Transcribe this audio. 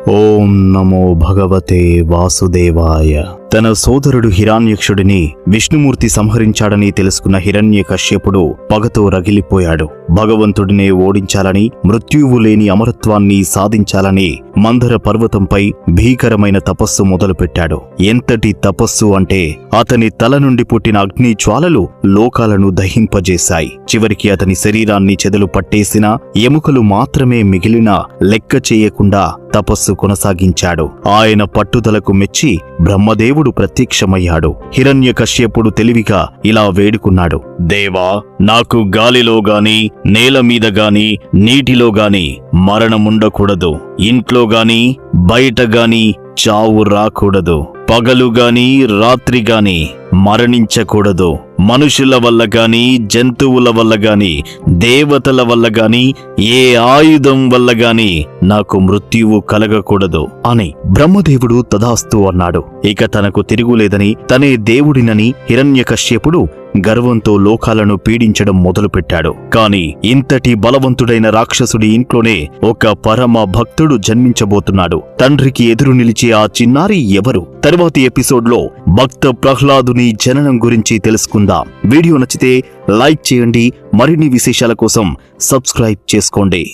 ఓం నమో భగవతే వాసుదేవాయ. తన సోదరుడు హిరణ్యక్షుడిని విష్ణుమూర్తి సంహరించాడని తెలుసుకున్న హిరణ్యకశ్యపుడు పగతో రగిలిపోయాడు. భగవంతుడినే ఓడించాలని, మృత్యువు లేని అమరత్వాన్ని సాధించాలని మందర పర్వతంపై భీకరమైన తపస్సు మొదలుపెట్టాడు. ఎంతటి తపస్సు అంటే అతని తల నుండి పుట్టిన అగ్ని జ్వాలలు లోకాలను దహింపజేశాయి. చివరికి అతని శరీరాన్ని చెదలు పట్టేసిన ఎముకలు మాత్రమే మిగిలినా లెక్క చేయకుండా తపస్సు కొనసాగించాడు. ఆయన పట్టుదలకు మెచ్చి బ్రహ్మదేవుడు ప్రత్యక్షమయ్యాడు. హిరణ్యకశ్యపుడు తెలివిగా ఇలా వేడుకున్నాడు. దేవా, నాకు గాలిలో గాని, నేల మీద గాని, నీటిలో గాని మరణముండకూడదు. ఇంట్లో గాని, బయట గాని చావు రాకూడదు. పగలు గాని, రాత్రి గాని మరణించకూడదు. మనుషుల వల్ల గాని, జంతువుల వల్ల గాని, దేవతల వల్ల గాని, ఏ ఆయుధం వల్ల గాని నాకు మృత్యువు కలగకూడదు అని బ్రహ్మదేవుడు తదాస్తు అన్నాడు. ఇక తనకు తిరుగులేదని, తనే దేవుడినని హిరణ్యకశ్యపుడు గర్వంతో లోకాలను పీడించడం మొదలుపెట్టాడు. కాని ఇంతటి బలవంతుడైన రాక్షసుడి ఇంట్లోనే ఒక పరమ భక్తుడు జన్మించబోతున్నాడు. తండ్రికి ఎదురు నిలిచే ఆ చిన్నారి ఎవరు? తరువాతి ఎపిసోడ్లో భక్త ప్రహ్లాదుని జననం గురించి తెలుసుకుందాం. వీడియో నచ్చితే లైక్ చేయండి. మరిన్ని విశేషాల కోసం సబ్స్క్రైబ్ చేసుకోండి.